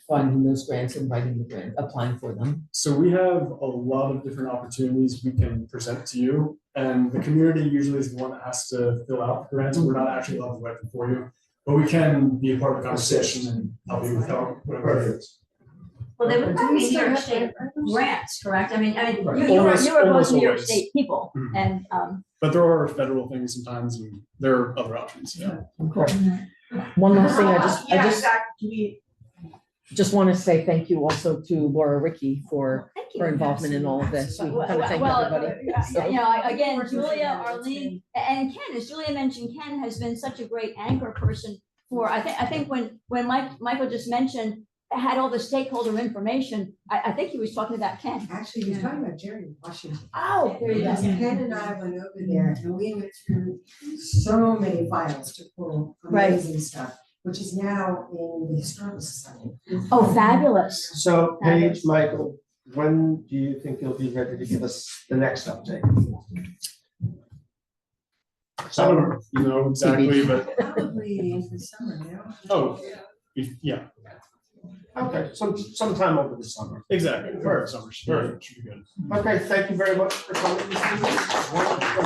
Finding those grants and writing the grant, applying for them? So we have a lot of different opportunities we can present to you, and the community usually is the one that has to fill out the grants. We're not actually allowed to write them for you, but we can be a part of the conversation and help you with whatever it is. Well, they would probably be New York State grants, correct? I mean, you are both New York always. State people, Mhm. and, But there are federal things sometimes, and there are other options, yeah. One last thing, I just want to say thank you also to Laura Ricky for her involvement in all of this. We kind of thank everybody. So- you know, again, Julia, Arlene, and Ken, as Julia mentioned, Ken has been such a great anchor person for, I think when Michael just mentioned, had all the stakeholder information, I think he was talking about Ken. Actually, he was talking about Jerry Washington. Oh, there you go. Ken and I went over there and we went through so many files to pull Right. amazing stuff, which is now in the Historical Society. Oh, fabulous. So Paige, Michael, when do you think you'll be ready to give us the next update? I don't know exactly, but, Probably in the summer, now. oh, yeah, Okay, sometime over the summer. exactly. For summer, should be good. Okay, thank you very much for coming this evening. Wonderful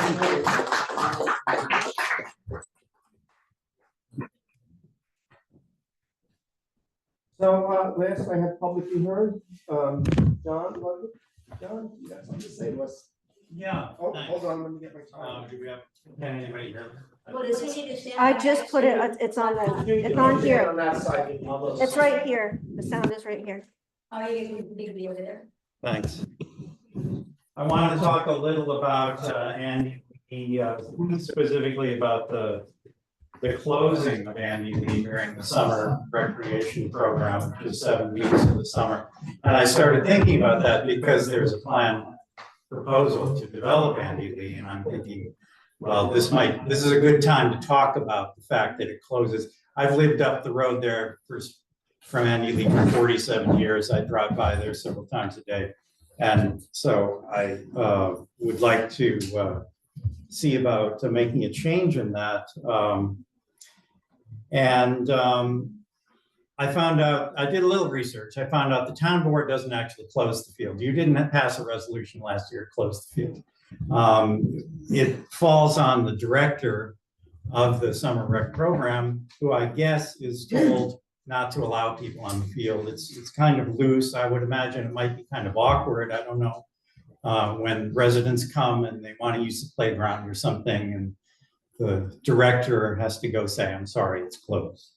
presentation. last I have publicly heard, John, John, you got something to say to us? Yeah. Oh, hold on, let me get my time. Do we have anybody here? I just put it, it's on it's on here. On that side. It's right here. The sound is right here. Oh, you can be over there. Thanks. I want to talk a little about, Andy, specifically about the closing of Andy Lee during the summer recreation program, which is 7 weeks of the summer. And I started thinking about that because there's a plan proposal to develop Andy Lee, and I'm thinking, well, this is a good time to talk about the fact that it closes. I've lived up the road there from Andy Lee for 47 years. I drive by there several times a day. And so I would like to see about making a change in that. I found out, I did a little research. I found out the town board doesn't actually close the field. You didn't pass a resolution last year to close the field. It falls on the director of the summer rec program, who I guess is told not to allow people on the field. It's kind of loose. I would imagine it might be kind of awkward. I don't know. When residents come and they want to use the playground or something, and the director has to go say, I'm sorry, it's closed.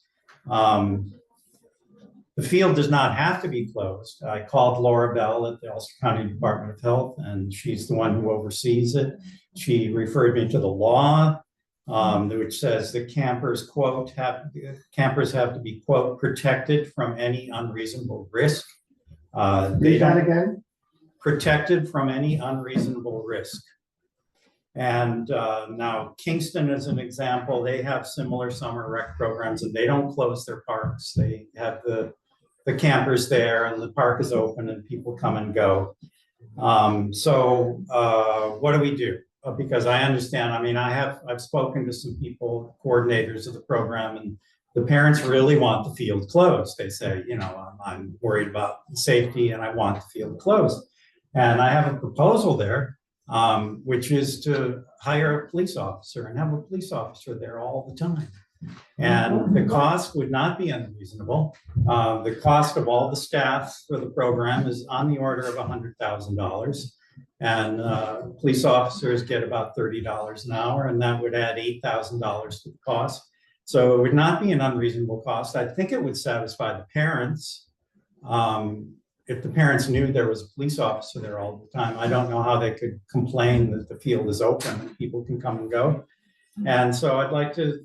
The field does not have to be closed. I called Laura Bell at the Ulster County Department of Health, and she's the one who oversees it. She referred me to the law, which says that campers, quote, campers have to be, quote, protected from any unreasonable risk. Read that again? Protected from any unreasonable risk. And now Kingston is an example. They have similar summer rec programs, and they don't close their parks. They have the campers there, and the park is open and people come and go. So what do we do? Because I understand, I mean, I've spoken to some people, coordinators of the program, and the parents really want the field closed. They say, you know, I'm worried about safety and I want the field closed. And I have a proposal there, which is to hire a police officer and have a police officer there all the time. And the cost would not be unreasonable. The cost of all the staff for the program is on the order of $100,000. And police officers get about $30 an hour, and that would add $8,000 to the cost. So it would not be an unreasonable cost. I think it would satisfy the parents. If the parents knew there was a police officer there all the time, I don't know how they could complain that the field is open and people can come and go. And so I'd like to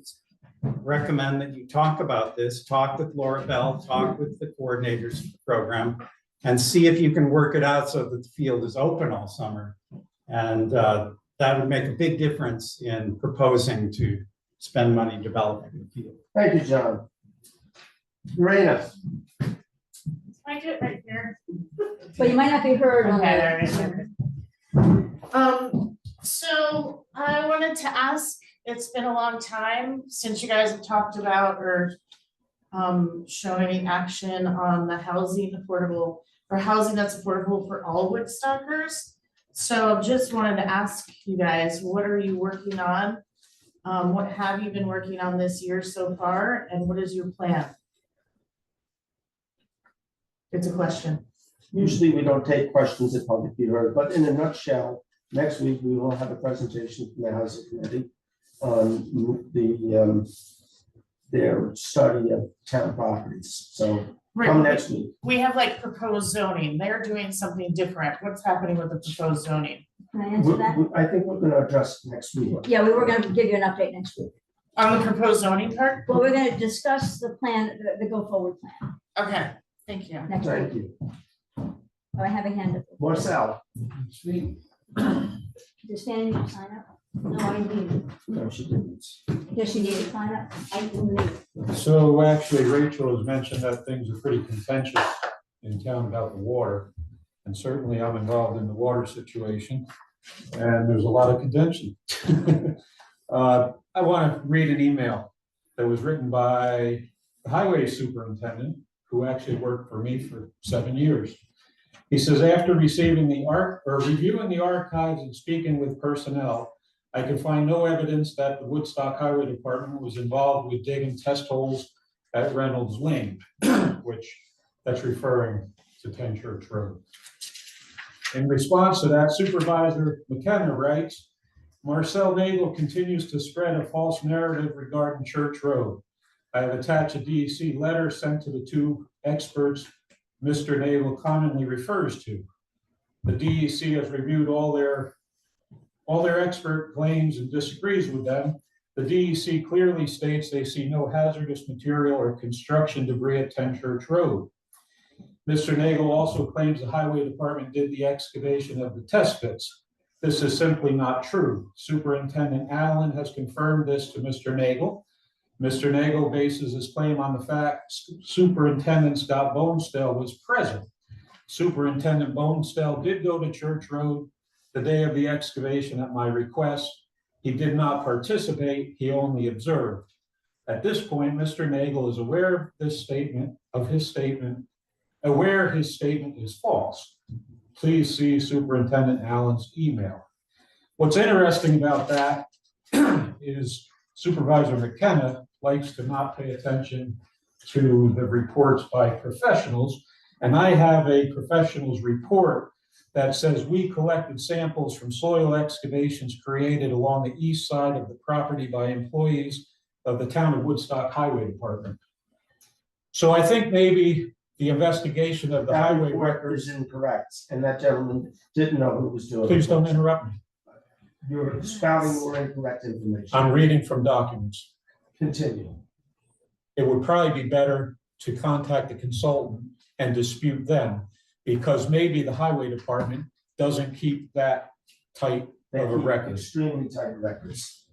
recommend that you talk about this, talk with Laura Bell, talk with the coordinators of the program, and see if you can work it out so that the field is open all summer. And that would make a big difference in proposing to spend money developing the field. Thank you, John. Lorena. I do it right here. But you might not be heard on Okay, the. So I wanted to ask, it's been a long time since you guys have talked about or shown any action on the housing that's affordable for all Woodstockers. So just wanted to ask you guys, what are you working on? What have you been working on this year so far, and what is your plan? It's a question. Usually we don't take questions that publicly heard, but in a nutshell, next week we will have a presentation from the Housing Committee on their study of town properties. So come next week. We have like proposed zoning. They're doing something different. What's happening with the proposed zoning? Can I answer that? I think we're going to address next week. Yeah, we were going to give you an update next week. On the proposed zoning part? Well, we're going to discuss the plan, the go forward plan. Okay, thank you. Next week. Thank you. Oh, I have a hand up. Marcel. Just standing to sign up? No, I didn't. No, she didn't. Does she need to sign up? I didn't. So actually, Rachel has mentioned that things are pretty contentious in town about the water. And certainly I'm involved in the water situation, and there's a lot of contention. I want to read an email that was written by the highway superintendent, who actually worked for me for 7 years. He says, after receiving reviewing the archives and speaking with personnel, I can find no evidence that the Woodstock Highway Department was involved with digging test holes at Reynolds Lane, which That's referring to 10 Church Road. In response to that, Supervisor McKenna writes, Marcel Nagel continues to spread a false narrative regarding Church Road. I have attached a DEC letter sent to the two experts Mr. Nagel commonly refers to. The DEC has reviewed all their expert claims and disagrees with them. The DEC clearly states they see no hazardous material or construction debris at 10 Church Road. Mr. Nagel also claims the Highway Department did the excavation of the test pits. This is simply not true. Superintendent Allen has confirmed this to Mr. Nagel. Mr. Nagel bases his claim on the fact Superintendent Scott Bonestell was present. Superintendent Bonestell did go to Church Road the day of the excavation at my request. He did not participate, he only observed. At this point, Mr. Nagel is aware of his statement is false. Please see Superintendent Allen's email. What's interesting about that is Supervisor McKenna likes to not pay attention to the reports by professionals. And I have a professional's report that says we collected samples from soil excavations created along the east side of the property by employees of the town of Woodstock Highway Department. So I think maybe the investigation of the highway records is incorrect, and that gentleman didn't know who was doing it. Please don't interrupt me. You're spouting more incorrect information. I'm reading from documents. Continue. It would probably be better to contact the consultant and dispute them, because maybe the highway department doesn't keep that tight of a record. Extremely tight records.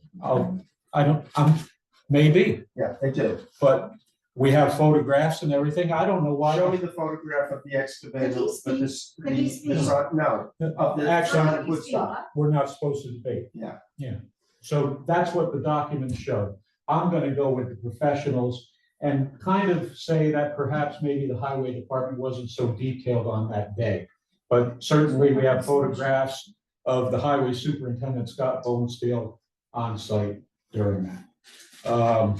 Maybe. Yeah, they do. But we have photographs and everything. I don't know why. Show me the photograph of the excavator. Could he speak? No, of the Actually, of Woodstock. we're not supposed to debate. Yeah. Yeah. So that's what the documents show. I'm going to go with the professionals and kind of say that perhaps maybe the highway department wasn't so detailed on that day. But certainly we have photographs of the highway superintendent, Scott Bonestell, on site during that.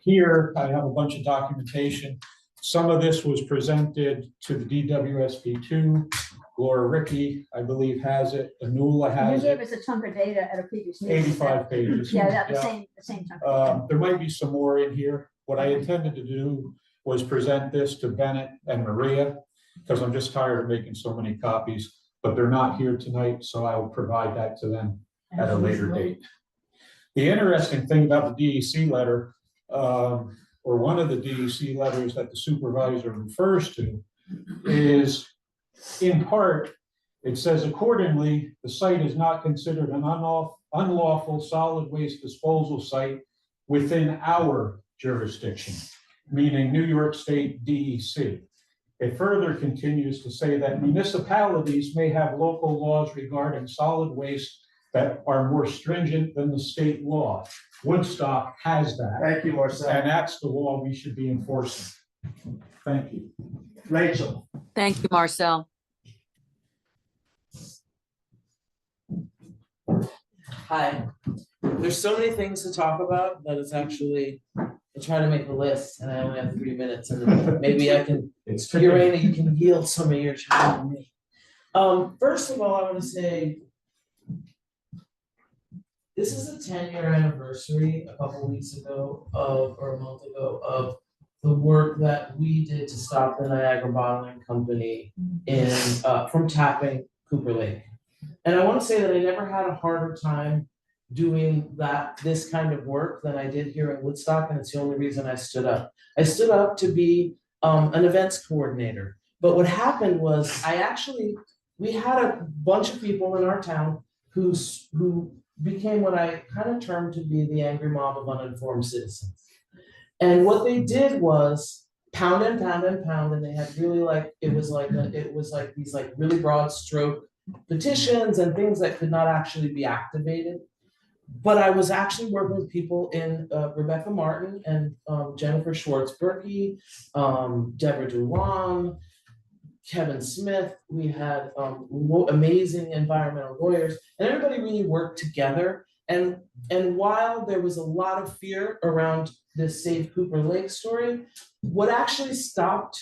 Here, I have a bunch of documentation. Some of this was presented to the DWSP2. Laura Rickey, I believe, has it. Anula has You it. gave us a chunk of data at a previous meeting. 85 pages. Yeah, that's Yeah. the same chunk. of data. There might be some more in here. What I intended to do was present this to Bennett and Maria, because I'm just tired of making so many copies, but they're not here tonight, so I will provide that to them at a later date. The interesting thing about the DEC letter, or one of the DEC letters that the supervisor refers to, is in part, it says, accordingly, the site is not considered an unlawful solid waste disposal site within our jurisdiction, meaning New York State DEC. It further continues to say that municipalities may have local laws regarding solid waste that are more stringent than the state law. Woodstock has that. Thank you, Marcel. And that's the law we should be enforcing. Thank you. Rachel. Thank you, Marcel. Hi. There's so many things to talk about that it's actually, I try to make a list and I only have 3 minutes and maybe I can, Urania, you can yield some of your time to me. First of all, I want to say, this is a 10-year anniversary a couple weeks ago or a month ago of the work that we did to stop the Niagara Bottling Company from tapping Cooper Lake. And I want to say that I never had a harder time doing this kind of work than I did here in Woodstock, and it's the only reason I stood up. I stood up to be an events coordinator. But what happened was we had a bunch of people in our town who became what I kind of termed to be the angry mob of uninformed citizens. And what they did was pound and pound and pound, and they had really it was like these really broad stroke petitions and things that could not actually be activated. But I was actually working with people in Rebecca Martin and Jennifer Schwartz-Berkey, Deborah Dulong, Kevin Smith. We had amazing environmental lawyers, and everybody really worked together. And while there was a lot of fear around this Save Cooper Lake story, what actually stopped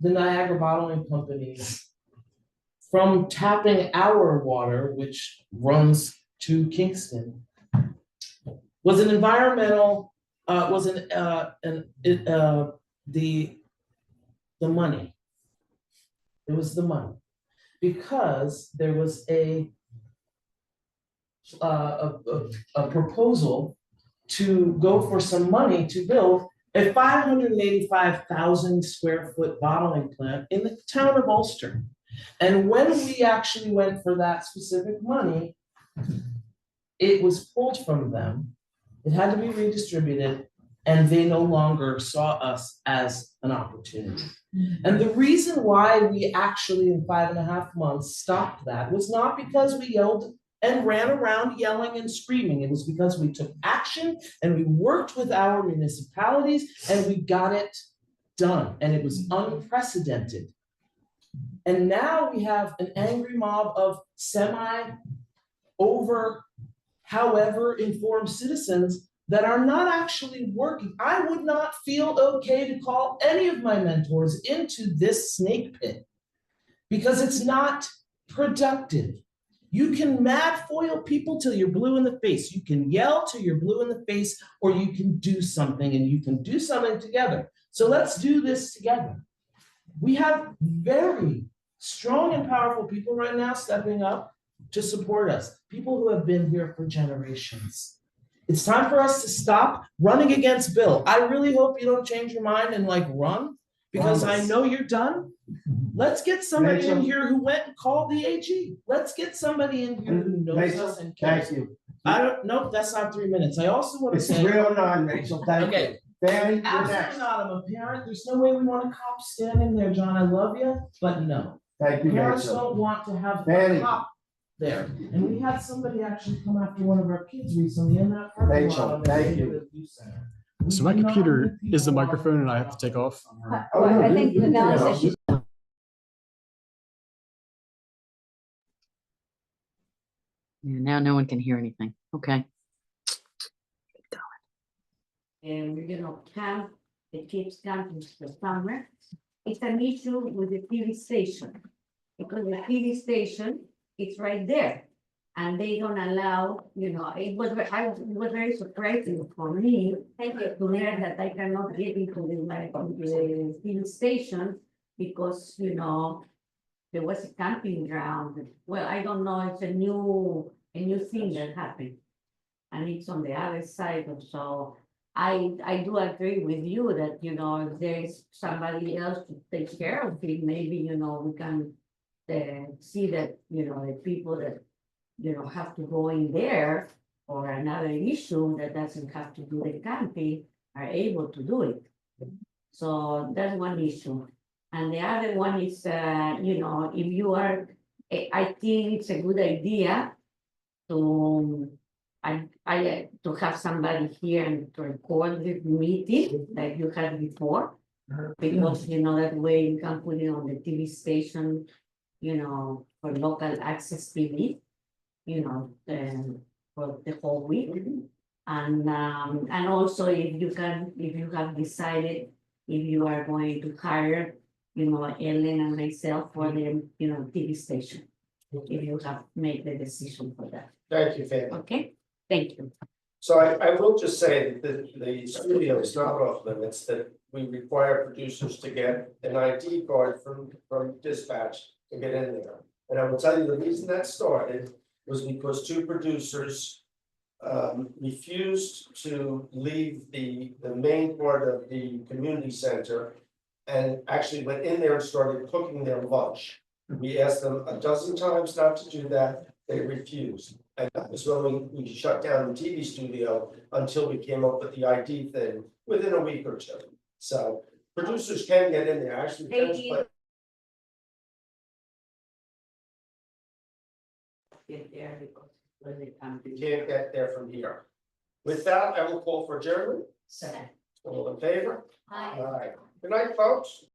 the Niagara Bottling Companies from tapping our water, which runs to Kingston, was an environmental, the money. It was the money, because there was a proposal to go for some money to build a 585,000 square foot bottling plant in the town of Ulster. And when we actually went for that specific money, it was pulled from them. It had to be redistributed, and they no longer saw us as an opportunity. And the reason why we actually in 5.5 months stopped that was not because we yelled and ran around yelling and screaming. It was because we took action and we worked with our municipalities and we got it done, and it was unprecedented. And now we have an angry mob of however informed citizens that are not actually working. I would not feel okay to call any of my mentors into this snake pit because it's not productive. You can mad foil people till you're blue in the face. You can yell till you're blue in the face, or you can do something, and you can do something together. So let's do this together. We have very strong and powerful people right now stepping up to support us, people who have been here for generations. It's time for us to stop running against Bill. I really hope you don't change your mind and run, because I know you're done. Let's get somebody in here who went and called the AG. Let's get somebody in here who knows us and cares. Thank you. Nope, that's not 3 minutes. I also want to It's say. 3:09, Rachel, thank you. Okay. Fanny, you're next. Absolutely not. I'm a parent. There's no way we want a cop standing there, John. I love you, but no. Thank you, Parents Rachel. don't want to have Fanny. a cop there. And we had somebody actually come after one of our kids recently in that parking lot. Rachel, on the thank way to you. the youth center. So my computer is the microphone and I have to take off. I think Valley said she's. Yeah, now no one can hear anything. Okay. And camp, the kids camping for summer. It's an issue with the TV station, because the TV station is right there. And they don't allow, it was very surprising for me. Thank you. To learn that I cannot get into the TV station because, there was a camping ground. Well, I don't know, it's a new thing that happened. And it's on the other side, so I do agree with you that, if there is somebody else to take care of it, maybe, we can see that, the people that, have to go in there or another issue that doesn't have to do the camping are able to do it. So that's one issue. And the other one is, if you are, I think it's a good idea to to have somebody here and to record the meeting like you had before. Because, that way you can put it on the TV station, for local access TV, for the whole week. And also if you have decided if you are going to hire, Ellen and myself for the, TV station. If you have made the decision for that. Thank you, Fanny. Okay, thank you. So I will just say that the studio is not off limits, that we require producers to get an ID card from dispatch to get in there. And I will tell you, the reason that started was because 2 producers refused to leave the main part of the community center and actually went in there and started cooking their lunch. We asked them a dozen times not to do that, they refused. And that was when we shut down the TV studio until we came up with the ID thing within a week or 2. So producers can get in there, actually. Get there because when they come. You can't get there from here. With that, I will call for adjournment. Second. All in favor? Aye. Aye. Good night, folks.